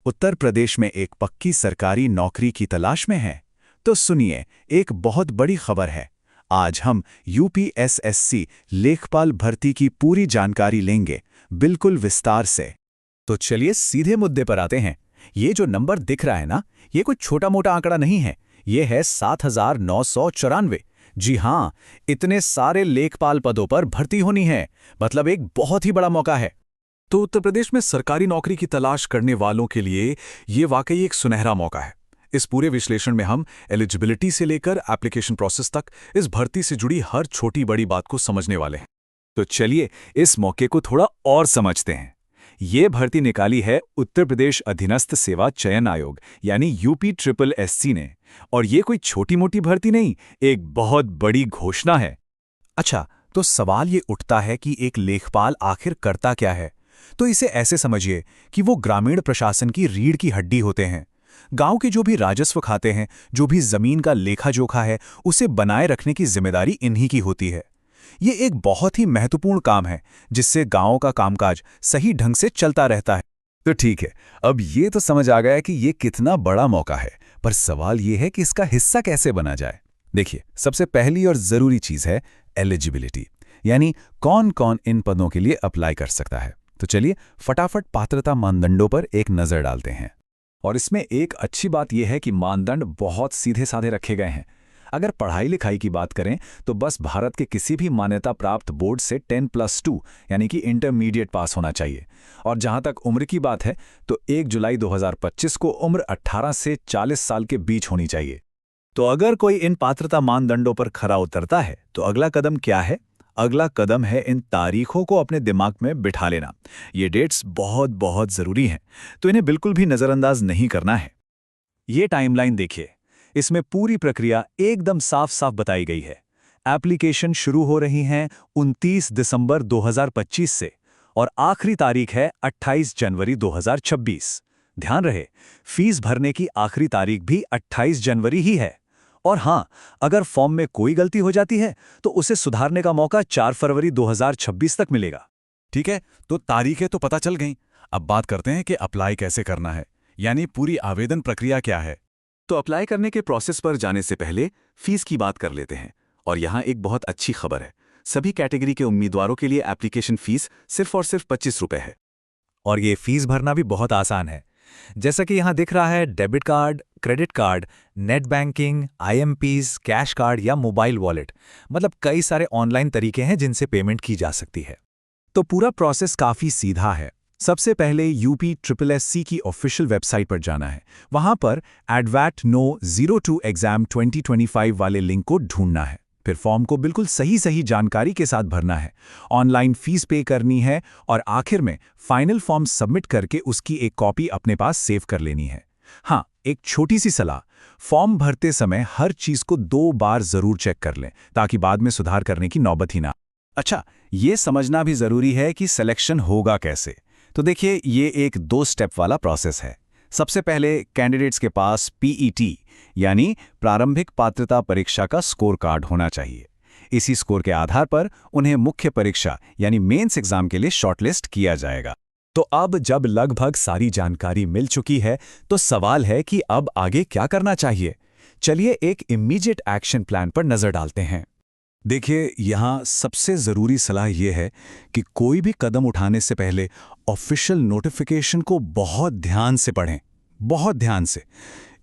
उत्तर प्रदेश में एक पक्की सरकारी नौकरी की तलाश में हैं? तो सुनिए, एक बहुत बड़ी खबर है। आज हम यूपीएसएससी लेखपाल भर्ती की पूरी जानकारी लेंगे, बिल्कुल विस्तार से। तो चलिए सीधे मुद्दे पर आते हैं। ये जो नंबर दिख रहा है ना, ये कोई छोटा मोटा आंकड़ा नहीं है। ये है 7,994। जी हाँ, इतने सारे लेखपाल पदों पर भर्ती होनी है। मतलब एक बहुत ही बड़ा मौका है। तो उत्तर प्रदेश में सरकारी नौकरी की तलाश करने वालों के लिए ये वाकई एक सुनहरा मौका है। इस पूरे विश्लेषण में हम एलिजिबिलिटी से लेकर एप्लीकेशन प्रोसेस तक इस भर्ती से जुड़ी हर छोटी बड़ी बात को समझने वाले हैं। तो चलिए इस मौके को थोड़ा और समझते हैं। ये भर्ती निकाली है उत्तर प्रदेश अधीनस्थ सेवा चयन आयोग यानी UPSSC ने। और ये कोई छोटी मोटी भर्ती नहीं, एक बहुत बड़ी घोषणा है। अच्छा, तो सवाल ये उठता है कि एक लेखपाल आखिर करता क्या है? तो इसे ऐसे समझिए कि वो ग्रामीण प्रशासन की रीढ़ की हड्डी होते हैं। गांव के जो भी राजस्व खाते हैं, जो भी जमीन का लेखा जोखा है, उसे बनाए रखने की जिम्मेदारी इन्हीं की होती है। ये एक बहुत ही महत्वपूर्ण काम है जिससे गांवों का कामकाज सही ढंग से चलता रहता है। तो ठीक है, अब ये तो समझ आ गया कि ये कितना बड़ा मौका है, पर सवाल ये है कि इसका हिस्सा कैसे बना जाए। देखिए, सबसे पहली और जरूरी चीज है एलिजिबिलिटी, यानी कौन कौन इन पदों के लिए अप्लाई कर सकता है। तो चलिए फटाफट पात्रता मानदंडों पर एक नजर डालते हैं। और इसमें एक अच्छी बात यह है कि मानदंड बहुत सीधे साधे रखे गए हैं। अगर पढ़ाई लिखाई की बात करें तो बस भारत के किसी भी मान्यता प्राप्त बोर्ड से 10+2 यानी कि इंटरमीडिएट पास होना चाहिए। और जहां तक उम्र की बात है तो 1 जुलाई 2025 को उम्र 18 से 40 साल के बीच होनी चाहिए। तो अगर कोई इन पात्रता मानदंडों पर खरा उतरता है तो अगला कदम क्या है? अगला कदम है इन तारीखों को अपने दिमाग में बिठा लेना। ये डेट्स बहुत बहुत जरूरी हैं, तो इन्हें बिल्कुल भी नजरअंदाज नहीं करना है। ये टाइमलाइन देखिए, इसमें पूरी प्रक्रिया एकदम साफ साफ बताई गई है। एप्लीकेशन शुरू हो रही हैं 29 दिसंबर 2025 से और आखिरी तारीख है 28 जनवरी 2026। ध्यान रहे, फीस भरने की आखिरी तारीख भी 28 जनवरी ही है। और हां, अगर फॉर्म में कोई गलती हो जाती है तो उसे सुधारने का मौका 4 फरवरी 2026 तक मिलेगा। ठीक है, तो तारीखें तो पता चल गईं। अब बात करते हैं कि अप्लाई कैसे करना है, यानी पूरी आवेदन प्रक्रिया क्या है। तो अप्लाई करने के प्रोसेस पर जाने से पहले फीस की बात कर लेते हैं। और यहाँ एक बहुत अच्छी खबर है, सभी कैटेगरी के उम्मीदवारों के लिए एप्लीकेशन फीस सिर्फ और सिर्फ 25 रुपए है। और ये फीस भरना भी बहुत आसान है। जैसा कि यहाँ दिख रहा है, debit card, credit card, net banking, IMPs, cash card या मोबाइल वॉलेट, मतलब कई सारे ऑनलाइन तरीके हैं जिनसे पेमेंट की जा सकती है। तो पूरा प्रोसेस काफ़ी सीधा है। सबसे पहले UPSSC की ऑफिशियल वेबसाइट पर जाना है। वहां पर ADVAT-No02 एग्जाम 2025 वाले लिंक को ढूंढना है। फिर फॉर्म को बिल्कुल सही जानकारी के साथ भरना है। ऑनलाइन फीस पे करनी है और आखिर में फाइनल फॉर्म सबमिट करके उसकी एक कॉपी अपने पास सेव कर लेनी है। हाँ, एक छोटी सी सलाह, फॉर्म भरते समय हर चीज को 2 बार जरूर चेक कर लें ताकि बाद में सुधार करने की नौबत ही ना। अच्छा, ये समझना भी जरूरी है कि सिलेक्शन होगा कैसे। तो देखिए, ये एक 2 स्टेप वाला प्रोसेस है। सबसे पहले कैंडिडेट्स के पास PET यानी प्रारंभिक पात्रता परीक्षा का स्कोर कार्ड होना चाहिए। इसी स्कोर के आधार पर उन्हें मुख्य परीक्षा यानी मेंस एग्जाम के लिए शॉर्टलिस्ट किया जाएगा। तो अब जब लगभग सारी जानकारी मिल चुकी है तो सवाल है कि अब आगे क्या करना चाहिए। चलिए एक इमीडिएट एक्शन प्लान पर नजर डालते हैं। देखिए, यहाँ सबसे ज़रूरी सलाह यह है कि कोई भी कदम उठाने से पहले ऑफिशियल नोटिफिकेशन को बहुत ध्यान से पढ़ें, बहुत ध्यान से।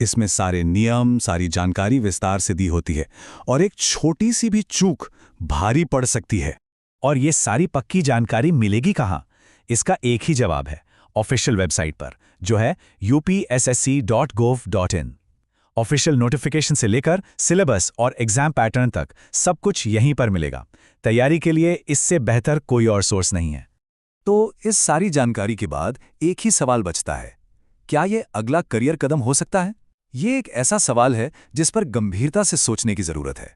इसमें सारे नियम, सारी जानकारी विस्तार से दी होती है और एक छोटी सी भी चूक भारी पड़ सकती है। और ये सारी पक्की जानकारी मिलेगी कहाँ? इसका एक ही जवाब है, ऑफिशियल वेबसाइट पर, जो है upssc.gov.in। ऑफिशियल नोटिफिकेशन से लेकर सिलेबस और एग्जाम पैटर्न तक सब कुछ यहीं पर मिलेगा। तैयारी के लिए इससे बेहतर कोई और सोर्स नहीं है। तो इस सारी जानकारी के बाद एक ही सवाल बचता है, क्या ये अगला करियर कदम हो सकता है? ये एक ऐसा सवाल है जिस पर गंभीरता से सोचने की जरूरत है।